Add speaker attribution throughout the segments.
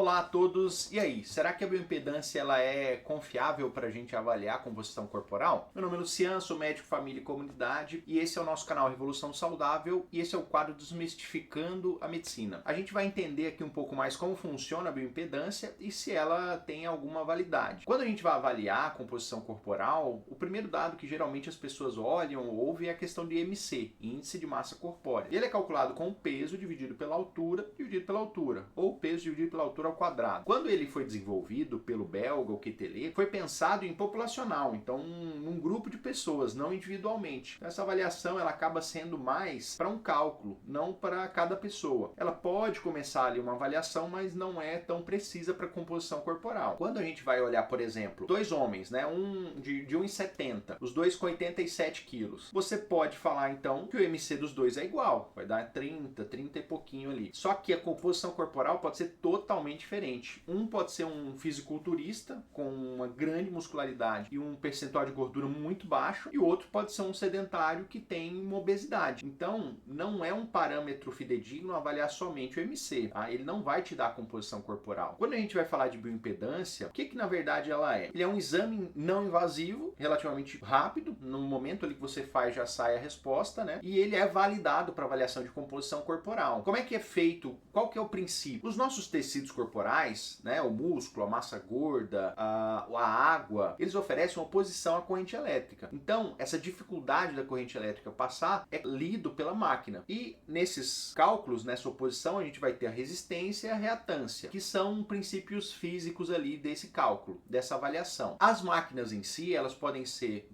Speaker 1: Olá a todos, e aí, será que a bioimpedância ela é confiável para a gente avaliar a composição corporal? Meu nome é Luciano, sou médico, família e comunidade e esse é o nosso canal Revolução Saudável e esse é o quadro Desmistificando a Medicina. A gente vai entender aqui um pouco mais como funciona a bioimpedância e se ela tem alguma validade. Quando a gente vai avaliar a composição corporal, o primeiro dado que geralmente as pessoas olham ou ouvem é a questão de IMC, Índice de Massa Corpórea. Ele é calculado com o peso dividido pela altura, ou peso dividido pela altura ao quadrado. Quando ele foi desenvolvido pelo belga, o Quetelet, foi pensado em populacional, então num grupo de pessoas, não individualmente. Então, essa avaliação ela acaba sendo mais para um cálculo, não para cada pessoa. Ela pode começar ali uma avaliação, mas não é tão precisa para a composição corporal. Quando a gente vai olhar, por exemplo, dois homens, né, um de 1,70, os dois com 87 quilos, você pode falar então que o MC dos dois é igual, vai dar 30 e pouquinho ali. Só que a composição corporal pode ser totalmente diferente. Um pode ser um fisiculturista com uma grande muscularidade e um percentual de gordura muito baixo, e o outro pode ser um sedentário que tem uma obesidade. Então, não é um parâmetro fidedigno avaliar somente o MC, tá? Ele não vai te dar a composição corporal. Quando a gente vai falar de bioimpedância, o que na verdade ela é? Ele é um exame não invasivo, relativamente rápido, no momento ali que você faz já sai a resposta, né? E ele é validado para avaliação de composição corporal. Como é que é feito? Qual que é o princípio? Os nossos tecidos corporais, né, o músculo, a massa gorda, a água, eles oferecem uma oposição à corrente elétrica. Então, essa dificuldade da corrente elétrica passar é lido pela máquina. E nesses cálculos, nessa oposição, a gente vai ter a resistência e a reatância, que são princípios físicos ali desse cálculo, dessa avaliação. As máquinas em si, elas podem ser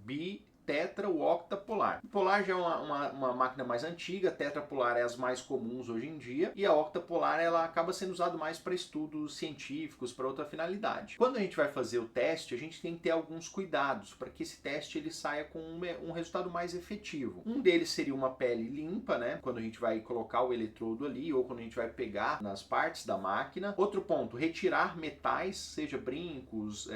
Speaker 1: tetra ou octapolar. O polar já é uma máquina mais antiga, tetrapolar é as mais comuns hoje em dia, e a octapolar ela acaba sendo usada mais para estudos científicos, para outra finalidade. Quando a gente vai fazer o teste, a gente tem que ter alguns cuidados para que esse teste ele saia com um resultado mais efetivo. Um deles seria uma pele limpa, né? Quando a gente vai colocar o eletrodo ali, ou quando a gente vai pegar nas partes da máquina. Outro ponto, retirar metais, seja brincos,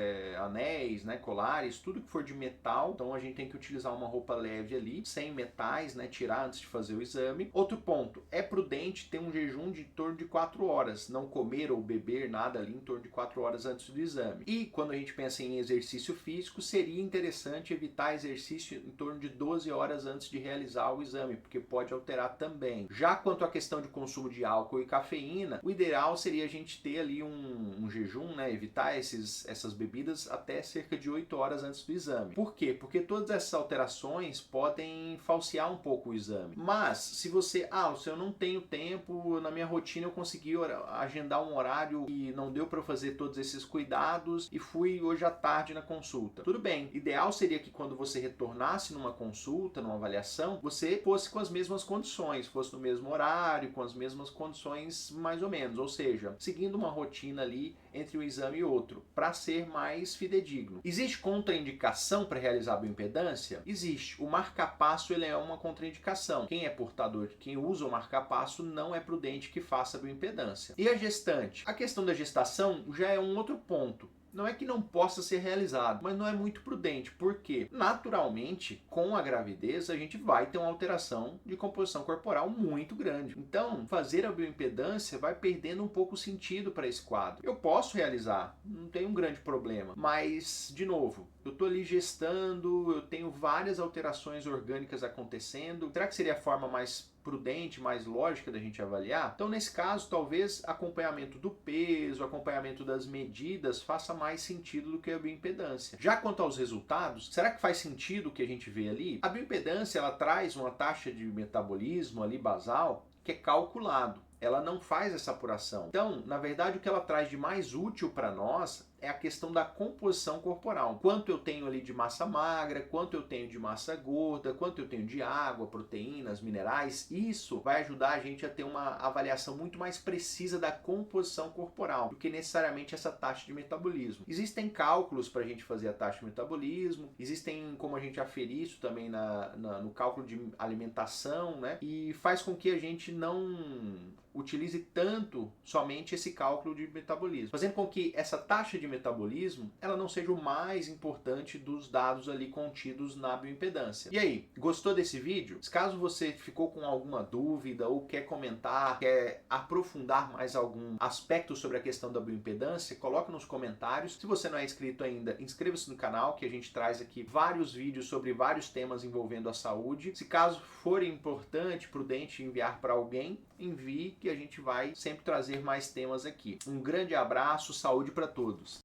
Speaker 1: anéis, né, colares, tudo que for de metal. Então a gente tem que utilizar uma roupa leve ali, sem metais, né, tirar antes de fazer o exame. Outro ponto, é prudente ter um jejum de em torno de 4 horas, não comer ou beber nada ali em torno de 4 horas antes do exame. E quando a gente pensa em exercício físico, seria interessante evitar exercício em torno de 12 horas antes de realizar o exame, porque pode alterar também. Já quanto à questão de consumo de álcool e cafeína, o ideal seria a gente ter ali um jejum, né, evitar essas bebidas até cerca de 8 horas antes do exame. Por quê? Porque todas essas alterações podem falsear um pouco o exame. Mas, se eu não tenho tempo, na minha rotina eu consegui agendar um horário e não deu para eu fazer todos esses cuidados e fui hoje à tarde na consulta. Tudo bem, ideal seria que quando você retornasse numa consulta, numa avaliação, você fosse com as mesmas condições, fosse no mesmo horário, com as mesmas condições mais ou menos, ou seja, seguindo uma rotina ali entre um exame e outro, para ser mais fidedigno. Existe contraindicação para realizar a bioimpedância? Existe. O marca-passo ele é uma contraindicação. Quem é portador, quem usa o marca-passo, não é prudente que faça a bioimpedância. E a gestante? A questão da gestação já é um outro ponto. Não é que não possa ser realizado, mas não é muito prudente, porque naturalmente, com a gravidez, a gente vai ter uma alteração de composição corporal muito grande. Então, fazer a bioimpedância vai perdendo um pouco o sentido para esse quadro. Eu posso realizar, não tem um grande problema, mas, de novo, eu estou ali gestando, eu tenho várias alterações orgânicas acontecendo. Será que seria a forma mais prudente, mais lógica da gente avaliar? Então, nesse caso, talvez acompanhamento do peso, acompanhamento das medidas faça mais sentido do que a bioimpedância. Já quanto aos resultados, será que faz sentido o que a gente vê ali? A bioimpedância, ela traz uma taxa de metabolismo ali basal que é calculado. Ela não faz essa apuração. Então, na verdade, o que ela traz de mais útil para nós é a questão da composição corporal. Quanto eu tenho ali de massa magra, quanto eu tenho de massa gorda, quanto eu tenho de água, proteínas, minerais. Isso vai ajudar a gente a ter uma avaliação muito mais precisa da composição corporal do que necessariamente essa taxa de metabolismo. Existem cálculos para a gente fazer a taxa de metabolismo, existem como a gente aferir isso também no cálculo de alimentação, né? E faz com que a gente não utilize tanto somente esse cálculo de metabolismo, fazendo com que essa taxa de metabolismo ela não seja o mais importante dos dados ali contidos na bioimpedância. E aí, gostou desse vídeo? Caso você ficou com alguma dúvida ou quer comentar, quer aprofundar mais algum aspecto sobre a questão da bioimpedância, coloca nos comentários. Se você não é inscrito ainda, inscreva-se no canal, que a gente traz aqui vários vídeos sobre vários temas envolvendo a saúde. Se caso for importante, prudente enviar para alguém, envie, que a gente vai sempre trazer mais temas aqui. Um grande abraço, saúde para todos!